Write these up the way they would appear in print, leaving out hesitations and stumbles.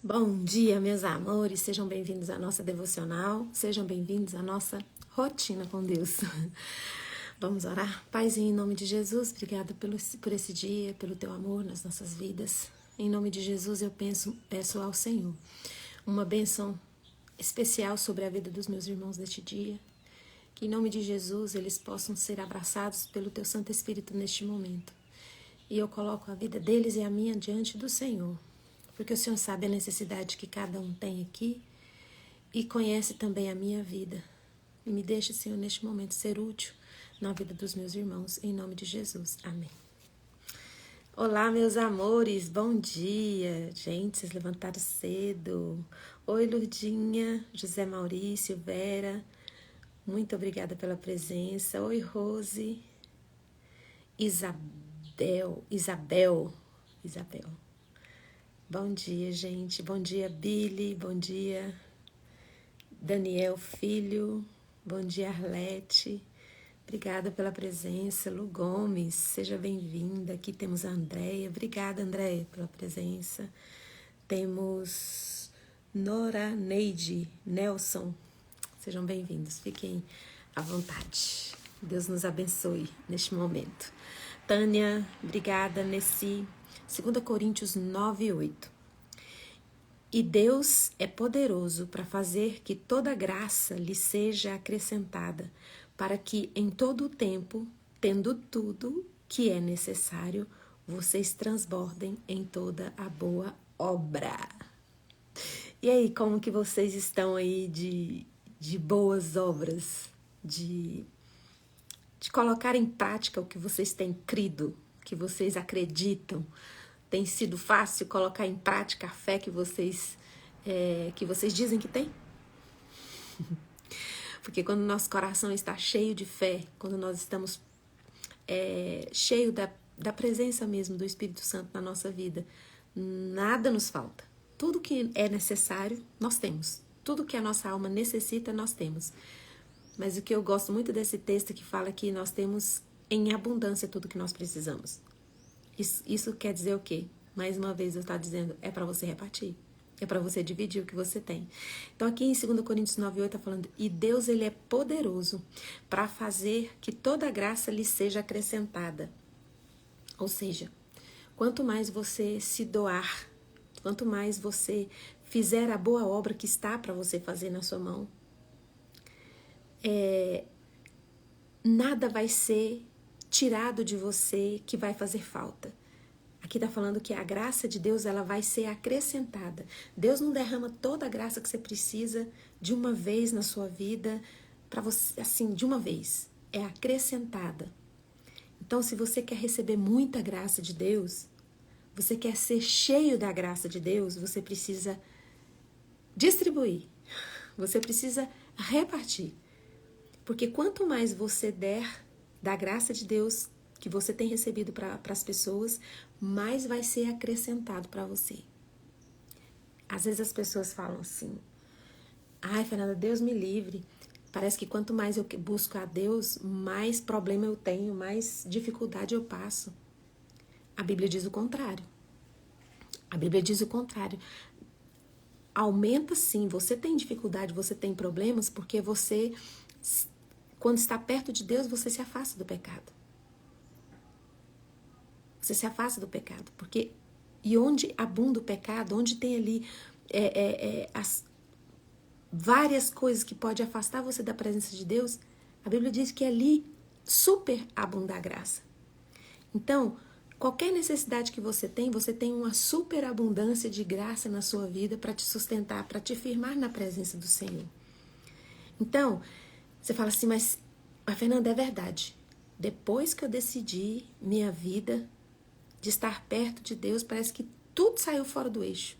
Bom dia, meus amores, sejam bem-vindos à nossa devocional, sejam bem-vindos à nossa rotina com Deus. Vamos orar? Paizinho, em nome de Jesus, obrigada por esse dia, pelo teu amor nas nossas vidas. Em nome de Jesus, eu peço ao Senhor uma bênção especial sobre a vida dos meus irmãos deste dia. Que em nome de Jesus eles possam ser abraçados pelo teu Santo Espírito neste momento. E eu coloco a vida deles e a minha diante do Senhor, porque o Senhor sabe a necessidade que cada um tem aqui e conhece também a minha vida. E me deixe, Senhor, neste momento ser útil na vida dos meus irmãos, em nome de Jesus. Amém. Olá, meus amores, bom dia. Gente, vocês levantaram cedo. Oi, Lurdinha, José Maurício, Vera, muito obrigada pela presença. Oi, Rose, Isabel. Bom dia, gente. Bom dia, Billy. Bom dia, Daniel Filho. Bom dia, Arlete. Obrigada pela presença. Lu Gomes, seja bem-vinda. Aqui temos a Andréia. Obrigada, Andréia, pela presença. Temos Nora Neide, Nelson. Sejam bem-vindos. Fiquem à vontade. Deus nos abençoe neste momento. Tânia, obrigada. Nessi, 2 Coríntios 9:8. E Deus é poderoso para fazer que toda graça lhe seja acrescentada, para que em todo o tempo, tendo tudo que é necessário, vocês transbordem em toda a boa obra. E aí, como que vocês estão aí de boas obras, de colocar em prática o que vocês têm crido, que vocês acreditam? Tem sido fácil colocar em prática a fé que vocês dizem que tem? Porque quando nosso coração está cheio de fé, quando nós estamos cheio da presença mesmo do Espírito Santo na nossa vida, nada nos falta. Tudo que é necessário, nós temos. Tudo que a nossa alma necessita, nós temos. Mas o que eu gosto muito desse texto que fala que nós temos em abundância tudo que nós precisamos. Isso quer dizer o quê? Mais uma vez eu estou dizendo, é para você repartir. É para você dividir o que você tem. Então aqui em 2 Coríntios 9:8 está falando, e Deus ele é poderoso para fazer que toda graça lhe seja acrescentada. Ou seja, quanto mais você se doar, quanto mais você fizer a boa obra que está para você fazer na sua mão, nada vai ser tirado de você que vai fazer falta. Aqui está falando que a graça de Deus ela vai ser acrescentada. Deus não derrama toda a graça que você precisa de uma vez na sua vida, para você, assim, de uma vez. É acrescentada. Então, se você quer receber muita graça de Deus, você quer ser cheio da graça de Deus, você precisa distribuir. Você precisa repartir. Porque quanto mais você der da graça de Deus que você tem recebido para as pessoas, mais vai ser acrescentado para você. Às vezes as pessoas falam assim, ai, Fernanda, Deus me livre. Parece que quanto mais eu busco a Deus, mais problema eu tenho, mais dificuldade eu passo. A Bíblia diz o contrário. A Bíblia diz o contrário. Aumenta sim, você tem dificuldade, você tem problemas, porque você, quando está perto de Deus, você se afasta do pecado. Você se afasta do pecado, porque e onde abunda o pecado, onde tem ali as várias coisas que podem afastar você da presença de Deus, a Bíblia diz que ali super abunda a graça. Então, qualquer necessidade que você tem uma super abundância de graça na sua vida para te sustentar, para te firmar na presença do Senhor. Então, você fala assim, mas Fernanda, é verdade. Depois que eu decidi minha vida de estar perto de Deus, parece que tudo saiu fora do eixo.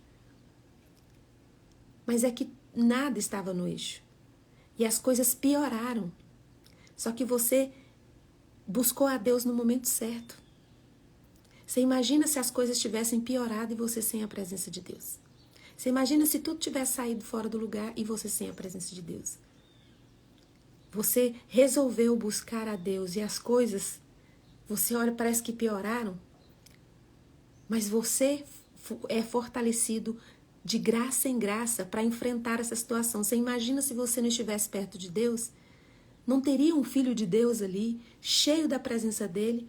Mas é que nada estava no eixo. E as coisas pioraram. Só que você buscou a Deus no momento certo. Você imagina se as coisas tivessem piorado e você sem a presença de Deus. Você imagina se tudo tivesse saído fora do lugar e você sem a presença de Deus. Você resolveu buscar a Deus e as coisas, você olha, parece que pioraram. Mas você é fortalecido de graça em graça para enfrentar essa situação. Você imagina se você não estivesse perto de Deus? Não teria um filho de Deus ali, cheio da presença dele,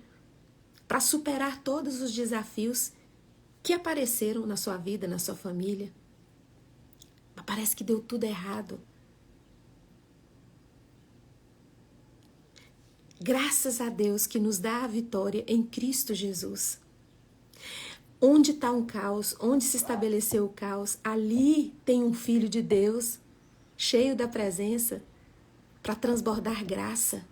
para superar todos os desafios que apareceram na sua vida, na sua família? Mas parece que deu tudo errado. Graças a Deus que nos dá a vitória em Cristo Jesus. Onde está um caos, onde se estabeleceu o caos, ali tem um filho de Deus, cheio da presença, para transbordar graça.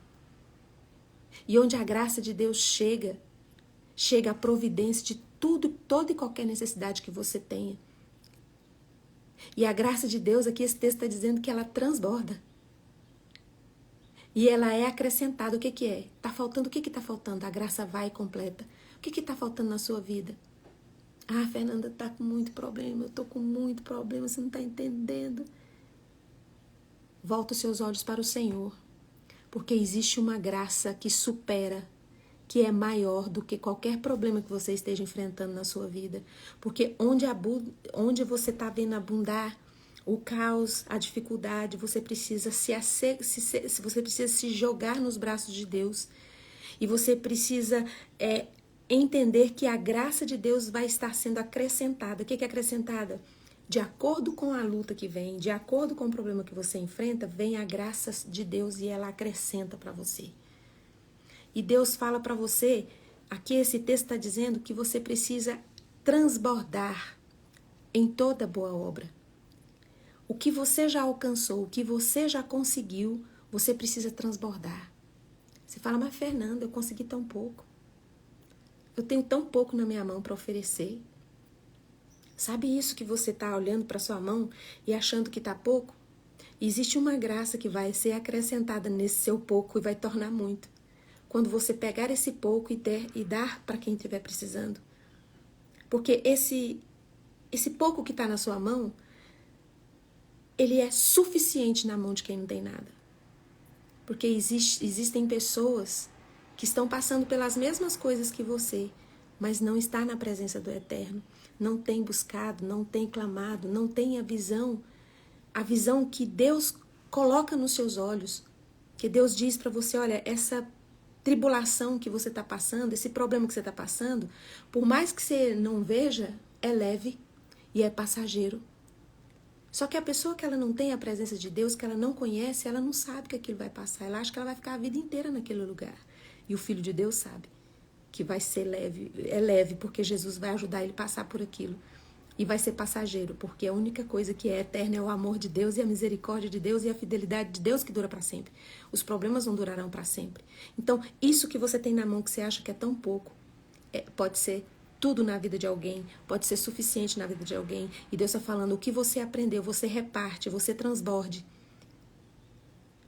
E onde a graça de Deus chega a providência de tudo, toda e qualquer necessidade que você tenha. E a graça de Deus, aqui esse texto está dizendo que ela transborda. E ela é acrescentada. O que é? Tá faltando, o que está faltando? A graça vai e completa. O que está faltando na sua vida? Ah, Fernanda, tá com muito problema, eu tô com muito problema, você não está entendendo. Volta os seus olhos para o Senhor, porque existe uma graça que supera, que é maior do que qualquer problema que você esteja enfrentando na sua vida. Porque onde você está vendo abundar o caos, a dificuldade, você precisa você precisa se jogar nos braços de Deus. E você precisa entender que a graça de Deus vai estar sendo acrescentada. O que é acrescentada? De acordo com a luta que vem, de acordo com o problema que você enfrenta, vem a graça de Deus e ela acrescenta para você. E Deus fala para você, aqui esse texto está dizendo que você precisa transbordar em toda boa obra. O que você já alcançou, o que você já conseguiu, você precisa transbordar. Você fala, mas Fernanda, eu consegui tão pouco. Eu tenho tão pouco na minha mão para oferecer. Sabe isso que você está olhando para sua mão e achando que está pouco? Existe uma graça que vai ser acrescentada nesse seu pouco e vai tornar muito. Quando você pegar esse pouco e dar para quem estiver precisando. Porque esse pouco que está na sua mão, ele é suficiente na mão de quem não tem nada. Porque existem pessoas que estão passando pelas mesmas coisas que você, mas não está na presença do Eterno, não tem buscado, não tem clamado, não tem a visão que Deus coloca nos seus olhos, que Deus diz para você, olha, essa tribulação que você está passando, esse problema que você está passando, por mais que você não veja, é leve e é passageiro. Só que a pessoa que ela não tem a presença de Deus, que ela não conhece, ela não sabe que aquilo vai passar, ela acha que ela vai ficar a vida inteira naquele lugar. E o Filho de Deus sabe que vai ser leve, é leve porque Jesus vai ajudar ele a passar por aquilo. E vai ser passageiro, porque a única coisa que é eterna é o amor de Deus e a misericórdia de Deus e a fidelidade de Deus que dura para sempre. Os problemas não durarão para sempre. Então, isso que você tem na mão que você acha que é tão pouco, pode ser tudo na vida de alguém, pode ser suficiente na vida de alguém. E Deus está falando, o que você aprendeu, você reparte, você transborde.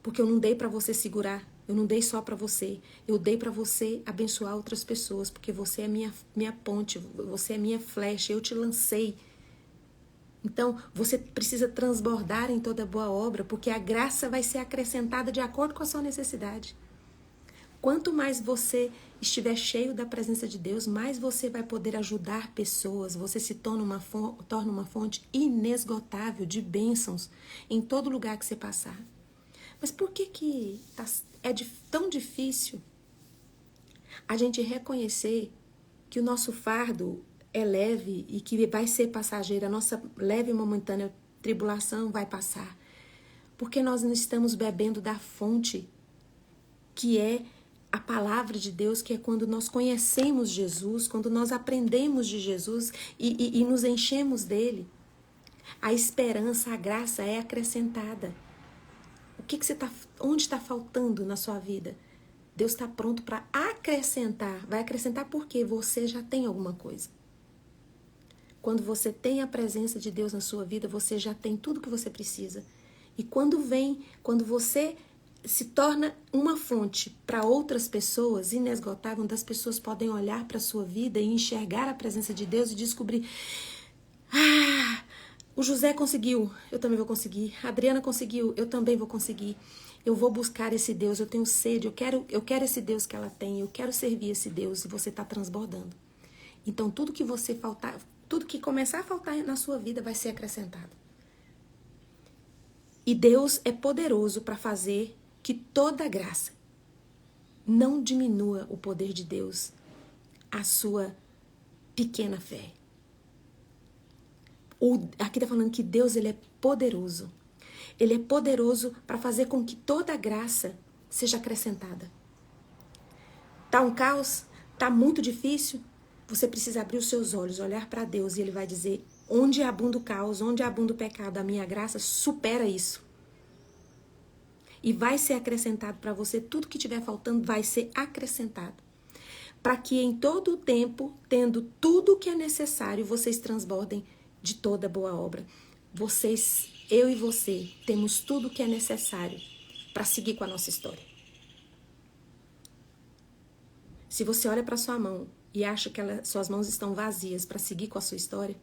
Porque eu não dei para você segurar, eu não dei só para você, eu dei para você abençoar outras pessoas, porque você é minha ponte, você é minha flecha, eu te lancei. Então, você precisa transbordar em toda boa obra, porque a graça vai ser acrescentada de acordo com a sua necessidade. Quanto mais você estiver cheio da presença de Deus, mais você vai poder ajudar pessoas, você se torna uma fonte inesgotável de bênçãos em todo lugar que você passar. Mas por que é tão difícil a gente reconhecer que o nosso fardo é leve e que vai ser passageiro, a nossa leve e momentânea tribulação vai passar? Porque nós não estamos bebendo da fonte que é a palavra de Deus, que é quando nós conhecemos Jesus, quando nós aprendemos de Jesus e nos enchemos dele. A esperança, a graça é acrescentada. Onde está faltando na sua vida? Deus está pronto para acrescentar. Vai acrescentar porque você já tem alguma coisa. Quando você tem a presença de Deus na sua vida, você já tem tudo que você precisa. E quando você se torna uma fonte para outras pessoas, inesgotável, onde as pessoas podem olhar para a sua vida e enxergar a presença de Deus e descobrir, o José conseguiu, eu também vou conseguir. A Adriana conseguiu, eu também vou conseguir. Eu vou buscar esse Deus, eu tenho sede, eu quero esse Deus que ela tem, eu quero servir esse Deus, e você está transbordando. Então, tudo que Tudo que começar a faltar na sua vida vai ser acrescentado. E Deus é poderoso para fazer que toda graça não diminua o poder de Deus, a sua pequena fé. Aqui está falando que Deus ele é poderoso. Ele é poderoso para fazer com que toda graça seja acrescentada. Tá um caos? Tá muito difícil? Você precisa abrir os seus olhos, olhar para Deus e Ele vai dizer: onde abunda o caos, onde abunda o pecado, a minha graça supera isso. E vai ser acrescentado para você, tudo que estiver faltando vai ser acrescentado. Para que em todo o tempo, tendo tudo o que é necessário, vocês transbordem de toda boa obra. Eu e você, temos tudo o que é necessário para seguir com a nossa história. Se você olha para sua mão e acha que suas mãos estão vazias para seguir com a sua história,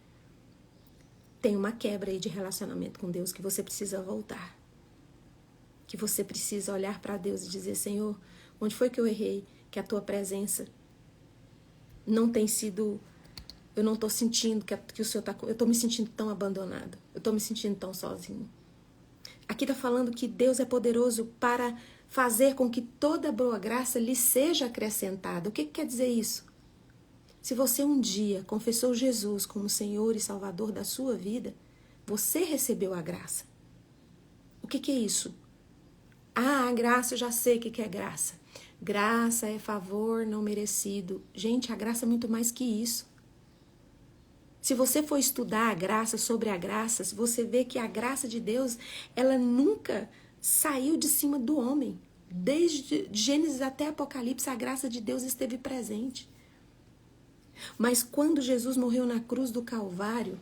tem uma quebra aí de relacionamento com Deus que você precisa voltar. Que você precisa olhar para Deus e dizer: Senhor, onde foi que eu errei? Que a tua presença não tem sido... Eu não estou sentindo que o Senhor está... Eu estou me sentindo tão abandonado. Eu estou me sentindo tão sozinho. Aqui está falando que Deus é poderoso para fazer com que toda boa graça lhe seja acrescentada. O que quer dizer isso? Se você um dia confessou Jesus como Senhor e Salvador da sua vida, você recebeu a graça. O que é isso? A graça, eu já sei o que é graça. Graça é favor não merecido. Gente, a graça é muito mais que isso. Se você for estudar a graça, sobre a graça, você vê que a graça de Deus, ela nunca saiu de cima do homem. Desde Gênesis até Apocalipse, a graça de Deus esteve presente. Mas quando Jesus morreu na cruz do Calvário,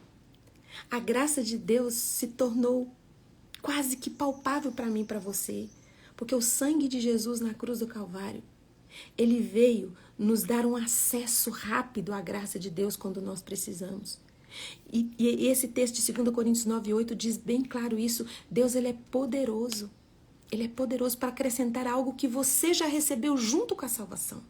a graça de Deus se tornou quase que palpável para mim e para você. Porque o sangue de Jesus na cruz do Calvário, ele veio nos dar um acesso rápido à graça de Deus quando nós precisamos. E esse texto de 2 Coríntios 9:8 diz bem claro isso. Deus, ele é poderoso. Ele é poderoso para acrescentar algo que você já recebeu junto com a salvação.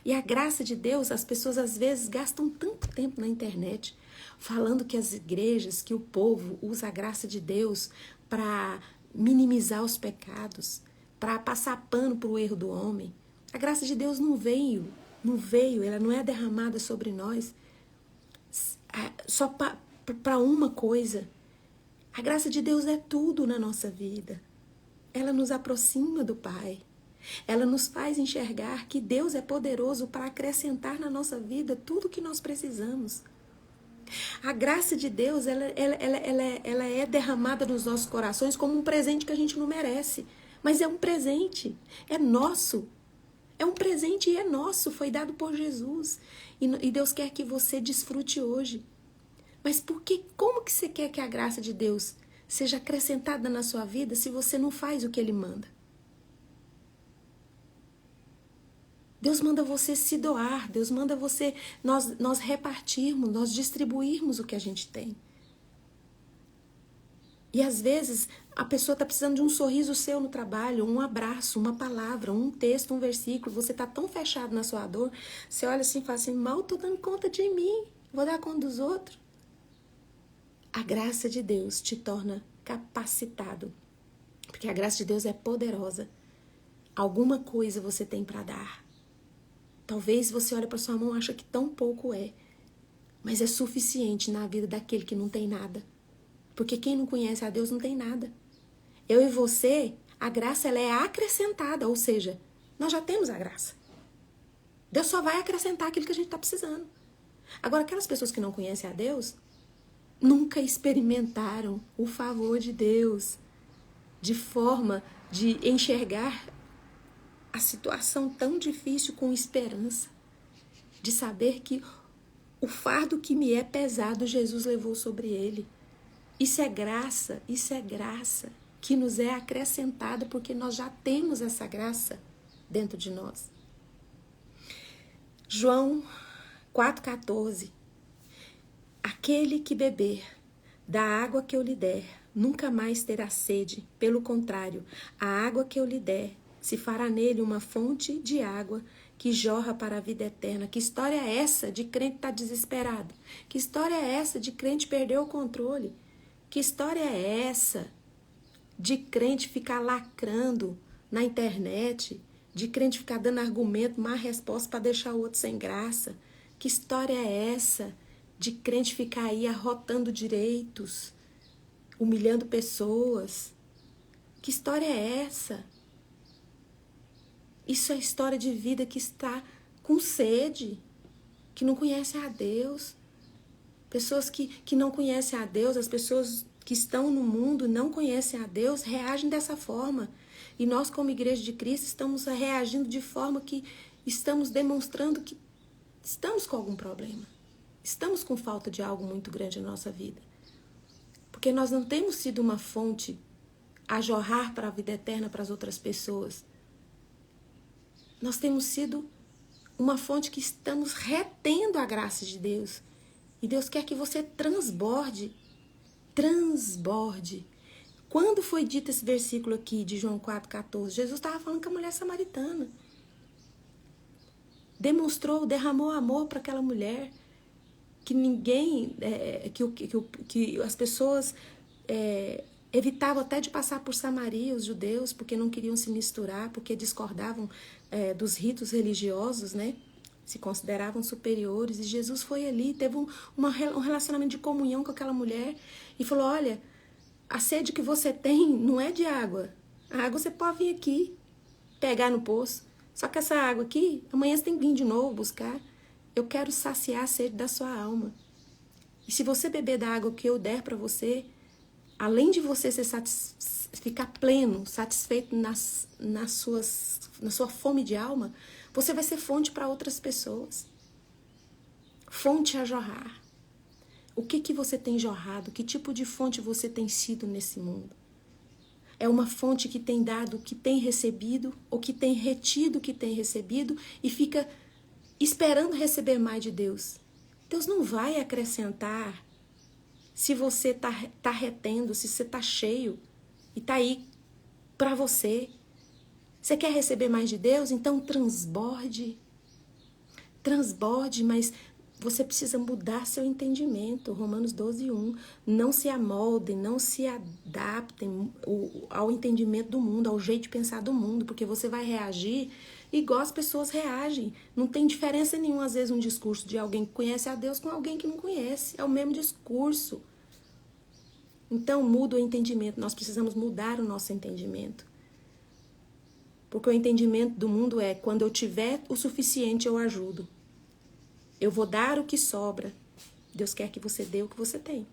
E a graça de Deus, as pessoas às vezes gastam tanto tempo na internet falando que as igrejas, que o povo usa a graça de Deus para minimizar os pecados, para passar pano para o erro do homem. A graça de Deus não veio, ela não é derramada sobre nós só para uma coisa. A graça de Deus é tudo na nossa vida. Ela nos aproxima do Pai. Ela nos faz enxergar que Deus é poderoso para acrescentar na nossa vida tudo que nós precisamos. A graça de Deus, ela é derramada nos nossos corações como um presente que a gente não merece. Mas é um presente, é nosso. É um presente e é nosso, foi dado por Jesus. E Deus quer que você desfrute hoje. Mas como que você quer que a graça de Deus seja acrescentada na sua vida se você não faz o que Ele manda? Deus manda você se doar, Deus manda nós repartirmos, nós distribuirmos o que a gente tem. E às vezes a pessoa está precisando de um sorriso seu no trabalho, um abraço, uma palavra, um texto, um versículo. Você está tão fechado na sua dor, você olha assim e fala assim: mal estou dando conta de mim, vou dar conta dos outros. A graça de Deus te torna capacitado, porque a graça de Deus é poderosa. Alguma coisa você tem para dar. Talvez você olhe para sua mão e acha que tão pouco é, mas é suficiente na vida daquele que não tem nada. Porque quem não conhece a Deus não tem nada. Eu e você, a graça ela é acrescentada, ou seja, nós já temos a graça. Deus só vai acrescentar aquilo que a gente está precisando. Agora, aquelas pessoas que não conhecem a Deus, nunca experimentaram o favor de Deus, de forma de enxergar a situação tão difícil com esperança, de saber que o fardo que me é pesado, Jesus levou sobre ele. Isso é graça que nos é acrescentada porque nós já temos essa graça dentro de nós. João 4,14. Aquele que beber da água que eu lhe der, nunca mais terá sede. Pelo contrário, a água que eu lhe der se fará nele uma fonte de água que jorra para a vida eterna. Que história é essa de crente estar desesperado? Que história é essa de crente perder o controle? Que história é essa de crente ficar lacrando na internet? De crente ficar dando argumento, má resposta para deixar o outro sem graça? Que história é essa de crente ficar aí arrotando direitos, humilhando pessoas? Que história é essa? Isso é história de vida que está com sede, que não conhece a Deus. Pessoas que não conhecem a Deus, as pessoas que estão no mundo não conhecem a Deus, reagem dessa forma. E nós, como Igreja de Cristo, estamos reagindo de forma que estamos demonstrando que estamos com algum problema. Estamos com falta de algo muito grande na nossa vida. Porque nós não temos sido uma fonte a jorrar para a vida eterna para as outras pessoas. Nós temos sido uma fonte que estamos retendo a graça de Deus. E Deus quer que você transborde. Transborde. Quando foi dito esse versículo aqui de João 4,14, Jesus estava falando com a mulher samaritana. Derramou amor para aquela mulher. Que ninguém, que as pessoas evitavam até de passar por Samaria, os judeus, porque não queriam se misturar, porque discordavam dos ritos religiosos, né? Se consideravam superiores. E Jesus foi ali, teve um relacionamento de comunhão com aquela mulher e falou: olha, a sede que você tem não é de água. A água você pode vir aqui, pegar no poço. Só que essa água aqui, amanhã você tem que vir de novo buscar. Eu quero saciar a sede da sua alma. E se você beber da água que eu der para você, além de você ficar pleno, satisfeito na sua fome de alma, você vai ser fonte para outras pessoas. Fonte a jorrar. O que você tem jorrado? Que tipo de fonte você tem sido nesse mundo? É uma fonte que tem dado o que tem recebido, ou que tem retido o que tem recebido e fica esperando receber mais de Deus? Deus não vai acrescentar se você tá retendo, se você tá cheio e tá aí para você. Você quer receber mais de Deus? Então transborde. Transborde, mas você precisa mudar seu entendimento. Romanos 12:1. Não se amoldem, não se adaptem ao entendimento do mundo, ao jeito de pensar do mundo, porque você vai reagir igual as pessoas reagem. Não tem diferença nenhuma, às vezes, um discurso de alguém que conhece a Deus com alguém que não conhece. É o mesmo discurso. Então, muda o entendimento. Nós precisamos mudar o nosso entendimento. Porque o entendimento do mundo é: quando eu tiver o suficiente, eu ajudo. Eu vou dar o que sobra. Deus quer que você dê o que você tem.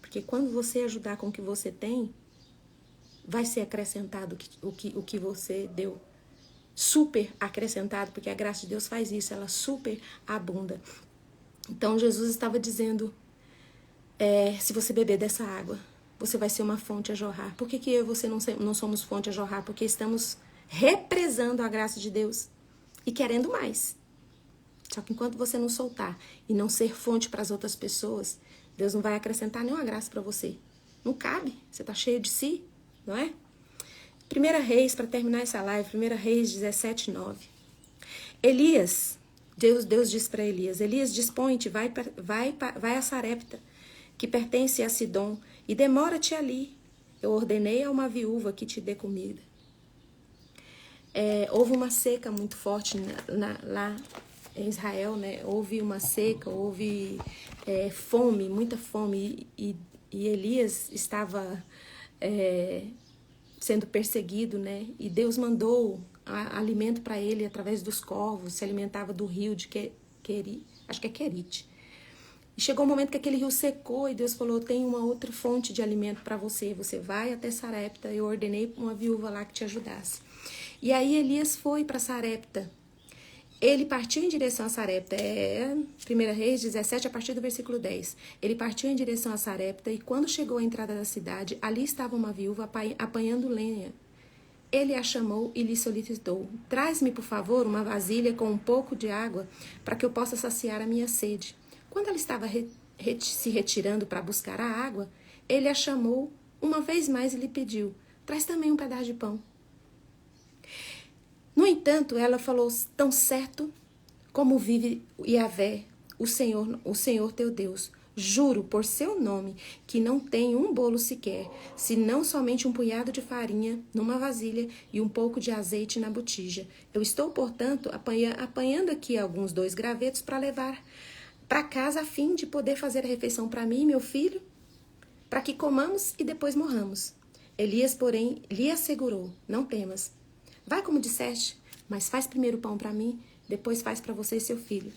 Porque quando você ajudar com o que você tem, vai ser acrescentado o que você deu. Super acrescentado, porque a graça de Deus faz isso, ela super abunda. Então Jesus estava dizendo, se você beber dessa água, você vai ser uma fonte a jorrar. Por que eu e você não somos fonte a jorrar? Porque estamos represando a graça de Deus e querendo mais. Só que enquanto você não soltar e não ser fonte para as outras pessoas, Deus não vai acrescentar nenhuma graça para você. Não cabe, você está cheio de si, não é? 1 Reis, para terminar essa live, 1 Reis 17:9. Elias, Deus disse para Elias: Elias, dispõe-te, vai a Sarepta, que pertence a Sidom, e demora-te ali. Eu ordenei a uma viúva que te dê comida. Houve uma seca muito forte lá em Israel, né? Houve uma seca, houve fome, muita fome, e Elias estava sendo perseguido, né? E Deus mandou alimento para ele através dos corvos, se alimentava do rio de Querite. E chegou um momento que aquele rio secou e Deus falou: tem uma outra fonte de alimento para você. Você vai até Sarepta. Eu ordenei uma viúva lá que te ajudasse. E aí Elias foi para Sarepta. Ele partiu em direção a Sarepta. 1 Reis 17, a partir do versículo 10. Ele partiu em direção a Sarepta e quando chegou à entrada da cidade, ali estava uma viúva apanhando lenha. Ele a chamou e lhe solicitou: traz-me, por favor, uma vasilha com um pouco de água para que eu possa saciar a minha sede. Quando ela estava se retirando para buscar a água, ele a chamou uma vez mais e lhe pediu: traz também um pedaço de pão. No entanto, ela falou, tão certo como vive Yahvé, o Senhor teu Deus, juro por seu nome que não tem um bolo sequer, senão somente um punhado de farinha numa vasilha e um pouco de azeite na botija. Eu estou, portanto, apanhando aqui alguns 2 gravetos para levar para casa a fim de poder fazer a refeição para mim e meu filho, para que comamos e depois morramos. Elias, porém, lhe assegurou, não temas. Vai como disseste, mas faz primeiro o pão para mim, depois faz para você e seu filho.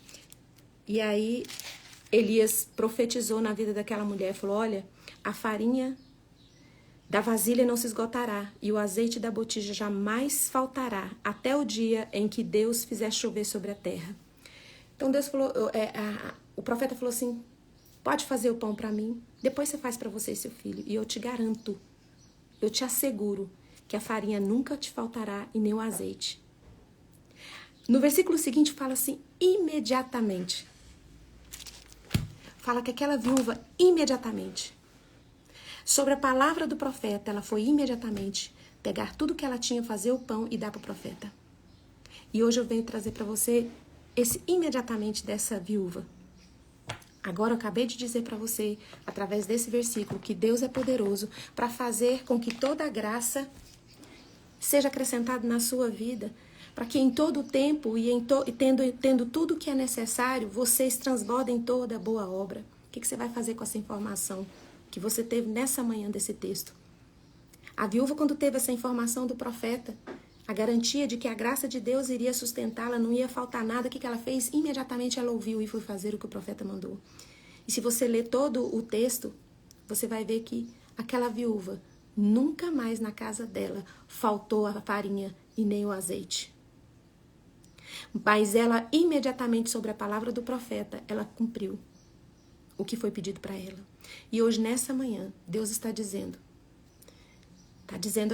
E aí Elias profetizou na vida daquela mulher, falou, olha, a farinha da vasilha não se esgotará e o azeite da botija jamais faltará até o dia em que Deus fizer chover sobre a terra. Então Deus falou, o profeta falou assim, pode fazer o pão para mim, depois você faz para você e seu filho. E eu te garanto, eu te asseguro que a farinha nunca te faltará e nem o azeite. No versículo seguinte fala assim, imediatamente. Fala que aquela viúva, imediatamente, sobre a palavra do profeta, ela foi imediatamente pegar tudo que ela tinha, fazer o pão e dar para o profeta. E hoje eu venho trazer para você esse imediatamente dessa viúva. Agora eu acabei de dizer para você, através desse versículo, que Deus é poderoso para fazer com que toda a graça seja acrescentada na sua vida, para que em todo o tempo e tendo tudo o que é necessário, vocês transbordem toda a boa obra. O que você vai fazer com essa informação que você teve nessa manhã desse texto? A viúva, quando teve essa informação do profeta, a garantia de que a graça de Deus iria sustentá-la, não ia faltar nada, o que ela fez? Imediatamente ela ouviu e foi fazer o que o profeta mandou. E se você ler todo o texto, você vai ver que aquela viúva, nunca mais na casa dela faltou a farinha e nem o azeite. Mas ela, imediatamente sobre a palavra do profeta, ela cumpriu o que foi pedido para ela. E hoje, nessa manhã, Deus está dizendo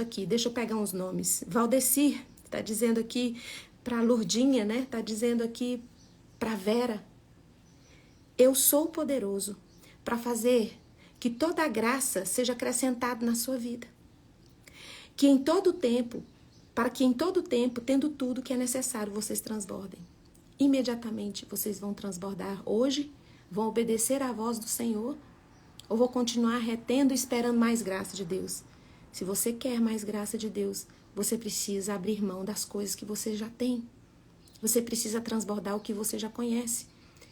aqui, deixa eu pegar uns nomes. Valdecir, está dizendo aqui para Lourdinha, né? Está dizendo aqui para Vera. Eu sou poderoso para fazer que toda a graça seja acrescentada na sua vida. Que em todo tempo, para que em todo tempo, tendo tudo que é necessário, vocês transbordem. Imediatamente vocês vão transbordar hoje, vão obedecer à voz do Senhor, ou vão continuar retendo e esperando mais graça de Deus? Se você quer mais graça de Deus, você precisa abrir mão das coisas que você já tem. Você precisa transbordar o que você já conhece.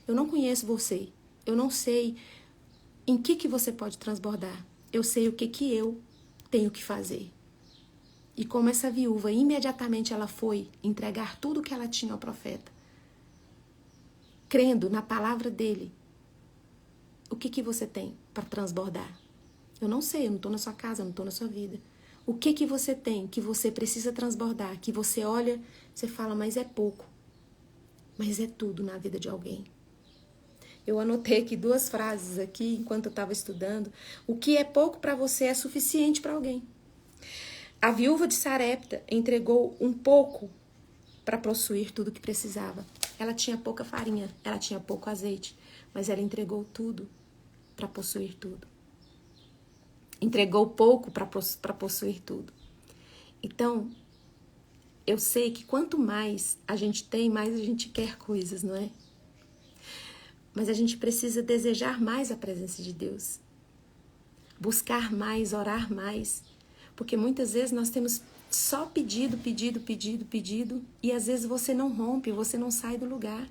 Eu não conheço você. Eu não sei em que você pode transbordar. Eu sei o que eu tenho que fazer. E como essa viúva, imediatamente ela foi entregar tudo o que ela tinha ao profeta, crendo na palavra dele. O que você tem para transbordar? Eu não sei, eu não estou na sua casa, eu não estou na sua vida. O que você tem que você precisa transbordar, que você olha, você fala, mas é pouco. Mas é tudo na vida de alguém. Eu anotei aqui 2 frases aqui, enquanto eu estava estudando. O que é pouco para você é suficiente para alguém. A viúva de Sarepta entregou um pouco para possuir tudo que precisava. Ela tinha pouca farinha, ela tinha pouco azeite, mas ela entregou tudo para possuir tudo. Entregou pouco para possuir tudo. Então, eu sei que quanto mais a gente tem, mais a gente quer coisas, não é? Mas a gente precisa desejar mais a presença de Deus. Buscar mais, orar mais. Porque muitas vezes nós temos só pedido, e às vezes você não rompe, você não sai do lugar.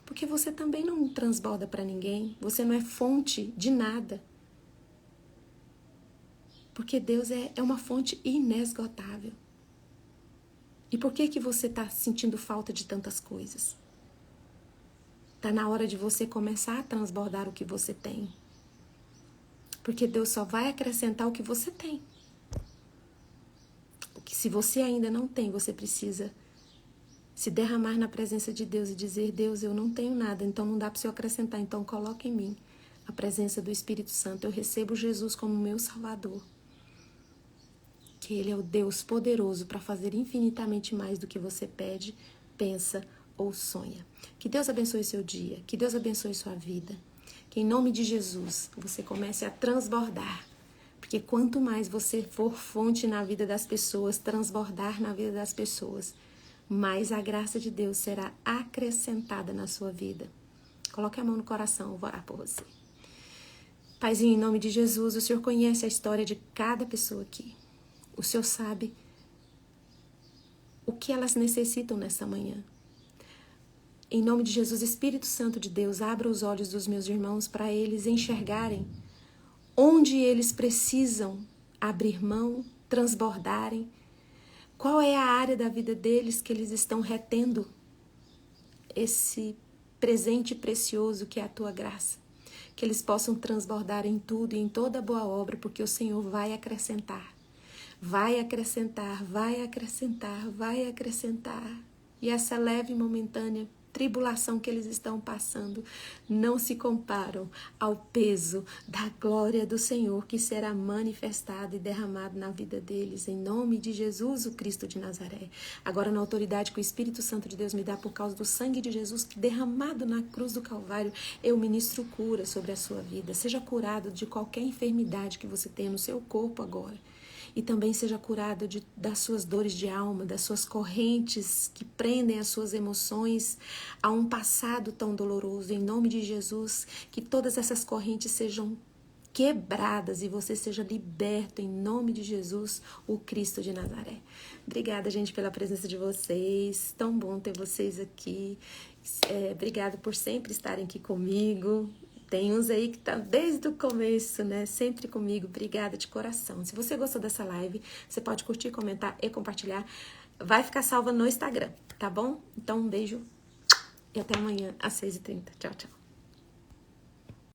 Porque você também não transborda para ninguém, você não é fonte de nada. Porque Deus é uma fonte inesgotável. E por que você está sentindo falta de tantas coisas? Está na hora de você começar a transbordar o que você tem. Porque Deus só vai acrescentar o que você tem. Se você ainda não tem, você precisa se derramar na presença de Deus e dizer, Deus, eu não tenho nada, então não dá para o Senhor acrescentar, então coloque em mim a presença do Espírito Santo. Eu recebo Jesus como meu Salvador. Que Ele é o Deus poderoso para fazer infinitamente mais do que você pede, pensa ou sonha. Que Deus abençoe seu dia, que Deus abençoe sua vida. Que em nome de Jesus você comece a transbordar. Porque quanto mais você for fonte na vida das pessoas, transbordar na vida das pessoas, mas a graça de Deus será acrescentada na sua vida. Coloque a mão no coração, eu vou orar por você. Paizinho, em nome de Jesus, o Senhor conhece a história de cada pessoa aqui. O Senhor sabe o que elas necessitam nessa manhã. Em nome de Jesus, Espírito Santo de Deus, abra os olhos dos meus irmãos para eles enxergarem onde eles precisam abrir mão, transbordarem. Qual é a área da vida deles que eles estão retendo esse presente precioso que é a tua graça? Que eles possam transbordar em tudo e em toda boa obra, porque o Senhor vai acrescentar. Vai acrescentar, vai acrescentar, vai acrescentar. E essa leve e momentânea tribulação que eles estão passando não se comparam ao peso da glória do Senhor que será manifestado e derramado na vida deles, em nome de Jesus, o Cristo de Nazaré. Agora, na autoridade que o Espírito Santo de Deus me dá por causa do sangue de Jesus derramado na cruz do Calvário, eu ministro cura sobre a sua vida. Seja curado de qualquer enfermidade que você tenha no seu corpo agora. E também seja curado das suas dores de alma, das suas correntes que prendem as suas emoções a um passado tão doloroso. Em nome de Jesus, que todas essas correntes sejam quebradas e você seja liberto em nome de Jesus, o Cristo de Nazaré. Obrigada, gente, pela presença de vocês. Tão bom ter vocês aqui. Obrigada por sempre estarem aqui comigo. Tem uns aí que estão desde o começo, né? Sempre comigo. Obrigada de coração. Se você gostou dessa live, você pode curtir, comentar e compartilhar. Vai ficar salva no Instagram, tá bom? Então, um beijo e até amanhã às 6h30. Tchau, tchau.